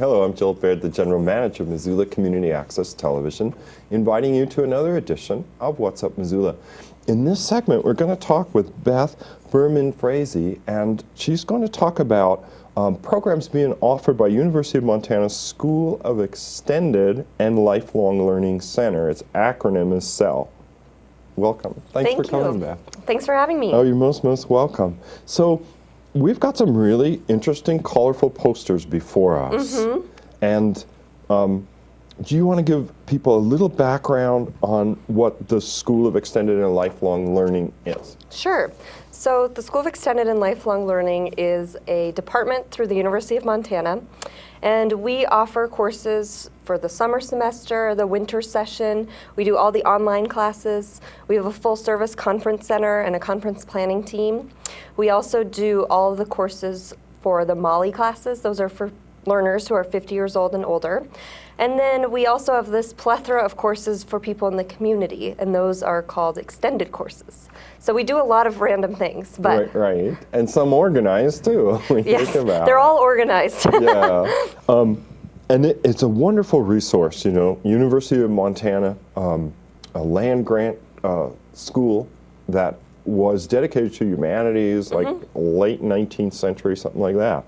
Hello, I'm Joel Baird, the General Manager of Missoula Community Access Television, inviting you to another edition of What's Up Missoula. In this segment, we're going to talk with Beth Burman Frazee, and she's going to talk about programs being offered by University of Montana School of Extended and Lifelong Learning Center. Its acronym is CEL. Welcome. Thanks for coming, Beth. Thanks for having me. Oh, you're most welcome. So, we've got some really interesting, colorful posters before us. Mm-hmm. And do you want to give people a little background on what the School of Extended and Lifelong Learning is? Sure. So the School of Extended and Lifelong Learning is a department through the University of Montana, and we offer courses for the summer semester, the winter session. We do all the online classes. We have a full-service conference center and a conference planning team. We also do all of the courses for the MOLLE classes. Those are for learners who are 50 years old and older. And then we also have this plethora of courses for people in the community, and those are called extended courses. So we do a lot of random things. But right. And some organized, too. Yes, they're all organized. Yeah. And it's a wonderful resource, you know. University of Montana, a land grant school that was dedicated to humanities, like late 19th century, something like that.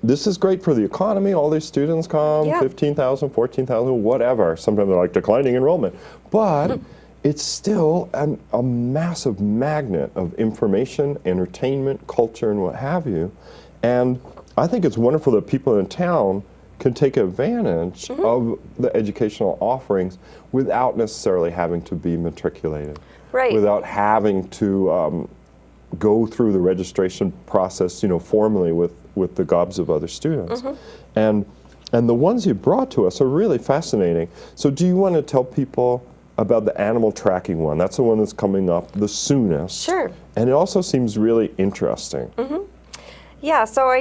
This is great for the economy. All these students come, 15,000, 14,000, whatever. Sometimes they're like declining enrollment. But it's still a massive magnet of information, entertainment, culture, and what have you. And I think it's wonderful that people in town can take advantage of the educational offerings without necessarily having to be matriculated. Right. Without having to go through the registration process, you know, formally with the gobs of other students. And the ones you brought to us are really fascinating. So do you want to tell people about the animal tracking one? That's the one that's coming up the soonest. Sure. And it also seems really interesting. Yeah, so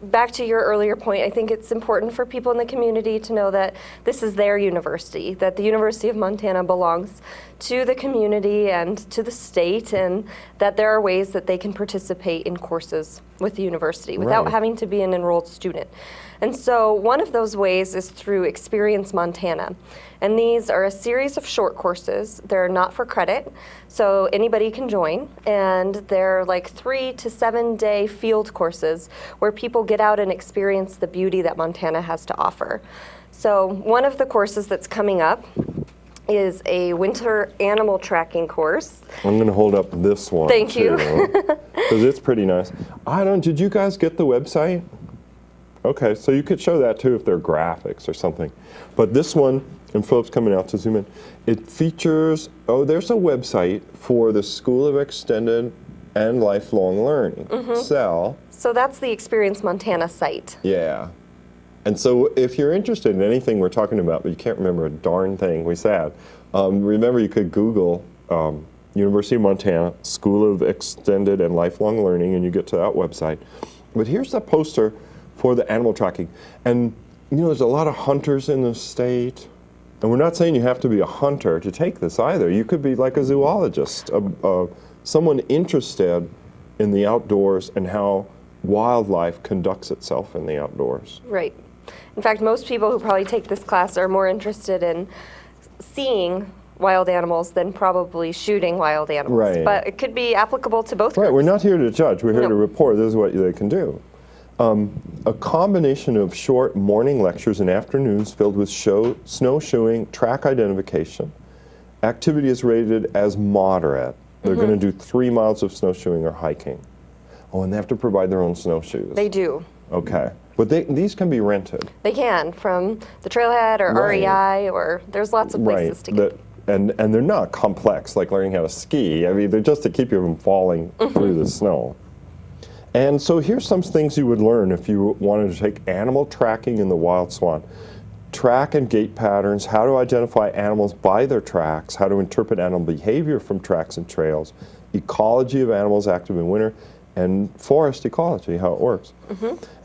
back to your earlier point, I think it's important for people in the community to know that this is their university, that the University of Montana belongs to the community and to the state, and that there are ways that they can participate in courses with the university without having to be an enrolled student. And so one of those ways is through Experience Montana. And these are a series of short courses. They're not for credit, so anybody can join. And they're like 3 to 7 day field courses where people get out and experience the beauty that Montana has to offer. So one of the courses that's coming up is a winter animal tracking course. I'm going to hold up this one. Thank you. Because it's pretty nice. Did you guys get the website? Okay, so you could show that too if they're graphics or something. But this one, and Philip's coming out to zoom in, it features, there's a website for the School of Extended and Lifelong Learning, CEL. So that's the Experience Montana site. Yeah. And so if you're interested in anything we're talking about, but you can't remember a darn thing we said, remember you could Google University of Montana School of Extended and Lifelong Learning, and you get to that website. But here's the poster for the animal tracking. And you know, there's a lot of hunters in the state, and we're not saying you have to be a hunter to take this either. You could be like a zoologist, someone interested in the outdoors and how wildlife conducts itself in the outdoors. Right. In fact, most people who probably take this class are more interested in seeing wild animals than probably shooting wild animals. Right. But it could be applicable to both groups. Right, we're not here to judge. We're here to report this is what they can do. A combination of short morning lectures and afternoons filled with snowshoeing, track identification. Activity is rated as moderate. They're going to do 3 miles of snowshoeing or hiking. Oh, and they have to provide their own snowshoes. They do. Okay. But these can be rented. They can, from the Trailhead or REI, or there's lots of places to get. And they're not complex, like learning how to ski. I mean, they're just to keep you from falling through the snow. And so here's some things you would learn if you wanted to take animal tracking in the wild swan. Track and gait patterns, how to identify animals by their tracks, how to interpret animal behavior from tracks and trails, ecology of animals active in winter, and forest ecology, how it works.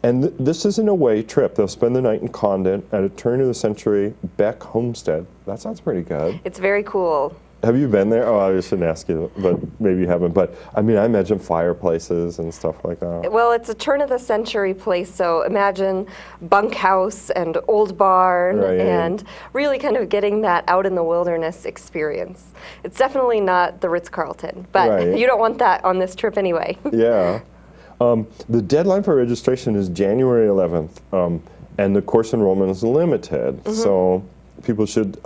And this is an away trip. They'll spend the night in Condon at a turn-of-the-century Beck homestead. That sounds pretty good. It's very cool. Have you been there? Oh, I shouldn't ask you, but maybe you haven't. But I mean, I imagine fireplaces and stuff like that. Well, it's a turn-of-the-century place, so imagine bunkhouse and old barn Right. and really kind of getting that out in the wilderness experience. It's definitely not the Ritz-Carlton, but Right. you don't want that on this trip anyway. Yeah. The deadline for registration is January 11th, and the course enrollment is limited, so people should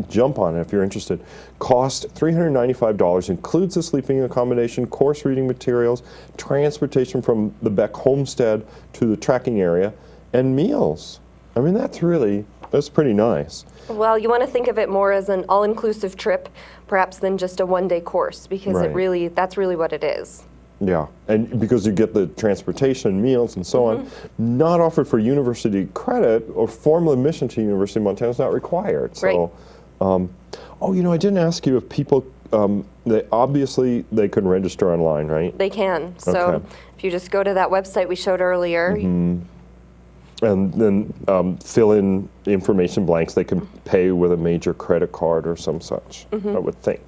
jump on it if you're interested. Cost $395, includes the sleeping accommodation, course reading materials, transportation from the Beck homestead to the tracking area, and meals. I mean, that's pretty nice. Well, you want to think of it more as an all-inclusive trip, perhaps than just a one-day course, because Right. that's really what it is. Yeah, and because you get the transportation, meals, and so on, not offered for university credit or formal admission to University of Montana is not required. So, I didn't ask you if people, they can register online, right? They can. So Okay. if you just go to that website we showed earlier, And then fill in the information blanks. They can pay with a major credit card or some such, I would think.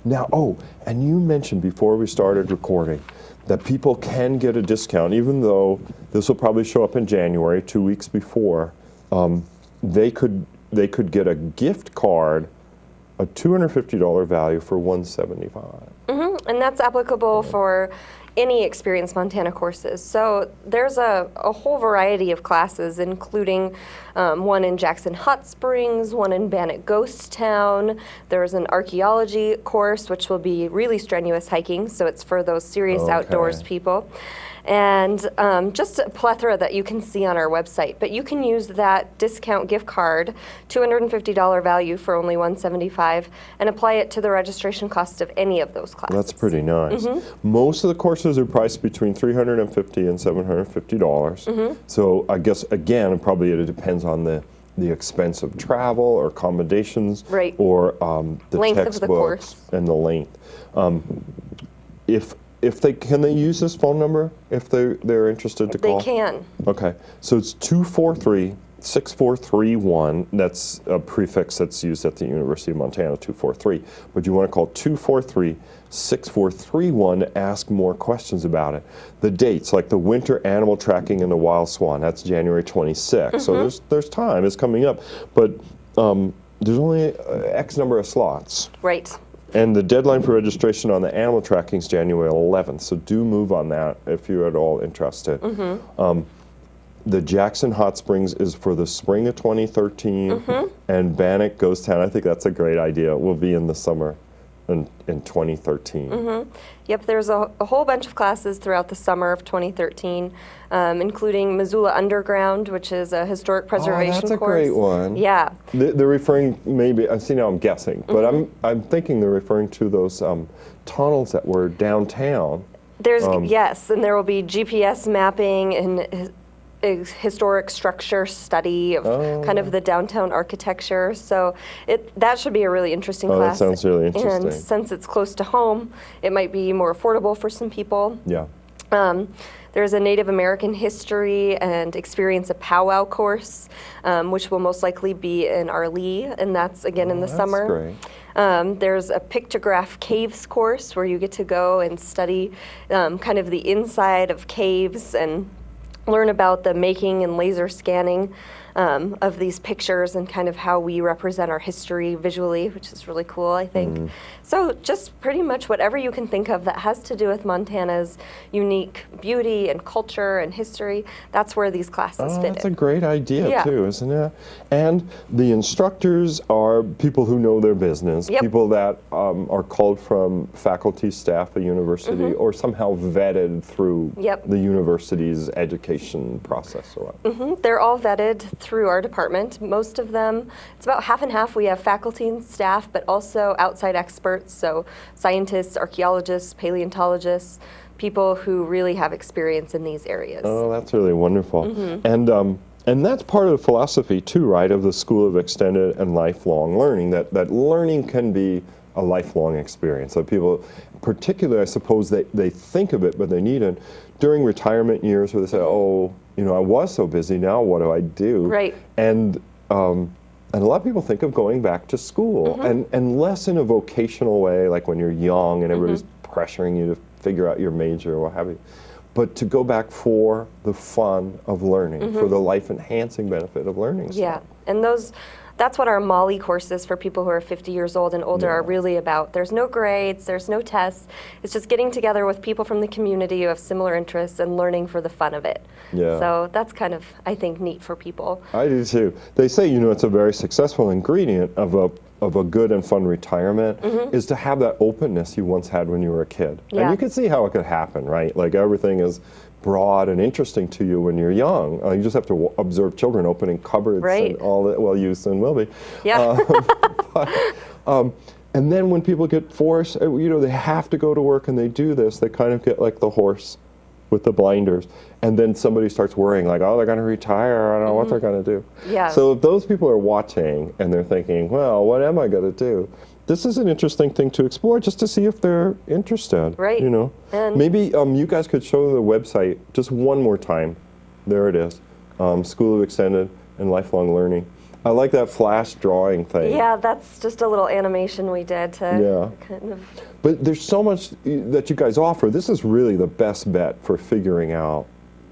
Now, and you mentioned before we started recording that people can get a discount, even though this will probably show up in January, 2 weeks before. They could get a gift card, a $250 value for $175. and that's applicable for any Experience Montana courses. So there's a whole variety of classes, including one in Jackson Hot Springs, one in Bannock Ghost Town. There's an archaeology course, which will be really strenuous hiking, so it's for those serious outdoors people. And just a plethora that you can see on our website. But you can use that discount gift card, $250 value for only $175, and apply it to the registration cost of any of those classes. That's pretty nice. Most of the courses are priced between $350 and $750. So I guess, again, probably it depends on the expense of travel or accommodations, Right. or the Length of the textbooks course. and the length. Can they use this phone number if they're interested to They call? can. Okay, so it's 243-6431. That's a prefix that's used at the University of Montana, 243. But you want to call 243-6431 to ask more questions about it. The dates, like the winter animal tracking and the wild swan, that's January 26th. So there's time, it's coming up. But there's only X number of slots. Right. And the deadline for registration on the animal tracking is January 11th, so do move on that if you're at all interested. The Jackson Hot Springs is for the spring of 2013, and Bannock Ghost Town, I think that's a great idea, will be in the summer in 2013. Yep, there's a whole bunch of classes throughout the summer of 2013, including Missoula Underground, which is a historic preservation course. That's a great one. Yeah. They're referring, maybe, I see now I'm guessing, but I'm thinking they're referring to those tunnels that were downtown. There's yes, and there will be GPS mapping and historic structure study of kind of the downtown architecture. So that should be a really interesting class. That sounds really interesting. And since it's close to home, it might be more affordable for some people. Yeah. There's a Native American history and experience a powwow course, which will most likely be in Arlee, and that's again in the summer. Great. There's a pictograph caves course where you get to go and study kind of the inside of caves and learn about the making and laser scanning of these pictures and kind of how we represent our history visually, which is really cool, I think. So just pretty much whatever you can think of that has to do with Montana's unique beauty and culture and history, that's where these classes fit That's in. a great idea too, isn't it? And the instructors are people who know their business, people that are called from faculty, staff, a university, or somehow vetted through the university's education process. Or They're all vetted through our department. Most of them, it's about half and half. We have faculty and staff, but also outside experts, so scientists, archaeologists, paleontologists, people who really have experience in these areas. Oh, that's really wonderful. And that's part of the philosophy too, right, of the School of Extended and Lifelong Learning, that learning can be a lifelong experience. So people, particularly, I suppose, they think of it, but they need it during retirement years where they say, oh, I was so busy, now what do I do? Right. And And a lot of people think of going back to school, and less in a vocational way, like when you're young and everybody's pressuring you to figure out your major or what have you, but to go back for the fun of learning, for the life-enhancing benefit of learning. Yeah, and that's what our Molly courses for people who are 50 years old and older are really about. There's no grades, there's no tests. It's just getting together with people from the community who have similar interests and learning for the fun of it. Yeah. So that's kind of, I think, neat for people. I do too. They say, it's a very successful ingredient of a good and fun retirement is to have that openness you once had when you were a kid. Yeah. And you can see how it could happen, right? Like everything is broad and interesting to you when you're young. You just have to observe children opening cupboards and all that. Well, you soon will be. Yeah. And then when people get forced, they have to go to work and they do this, they kind of get like the horse with the blinders. And then somebody starts worrying like, oh, they're going to retire. I don't know what they're going to do. Yeah. So if those people are watching and they're thinking, well, what am I going to do? This is an interesting thing to explore just to see if they're interested. Right. And maybe you guys could show the website just one more time. There it is. School of Extended and Lifelong Learning. I like that flash drawing thing. Yeah, that's just a little animation we did to kind of. But there's so much that you guys offer. This is really the best bet for figuring out,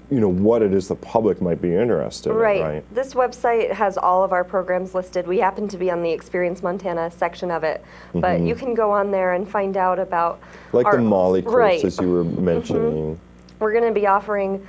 what it is the public might be interested in, right? This website has all of our programs listed. We happen to be on the Experience Montana section of it, but you can go on there and find out about like the Molly courses you were mentioning. We're going to be offering,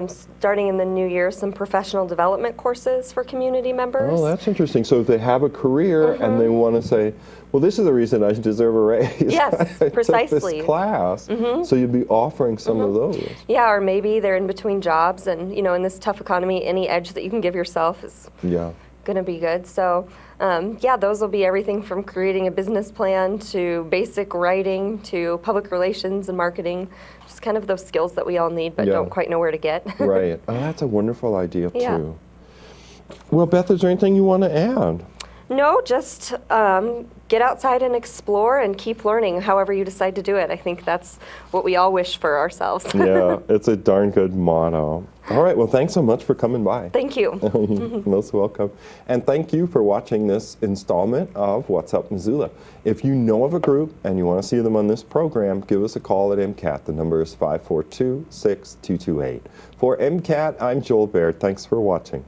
starting in the new year, some professional development courses for community members. Oh, that's interesting. So if they have a career and they want to say, well, this is the reason I deserve a raise. Yes, I precisely. took this class. So you'd be offering some of those. Yeah, or maybe they're in between jobs, and in this tough economy, any edge that you can give yourself is going to be good. So, those will be everything from creating a business plan to basic writing to public relations and marketing. Just kind of those skills that we all need, but don't quite know where to get. Right. Oh, that's a wonderful idea too. Well, Beth, is there anything you want to add? No, just get outside and explore and keep learning however you decide to do it. I think that's what we all wish for ourselves. Yeah, it's a darn good motto. All right, well, thanks so much for coming by. Thank you. Most welcome. And thank you for watching this installment of What's Up Missoula. If you know of a group and you want to see them on this program, give us a call at MCAT. The number is 542-6228. For MCAT, I'm Joel Baird. Thanks for watching.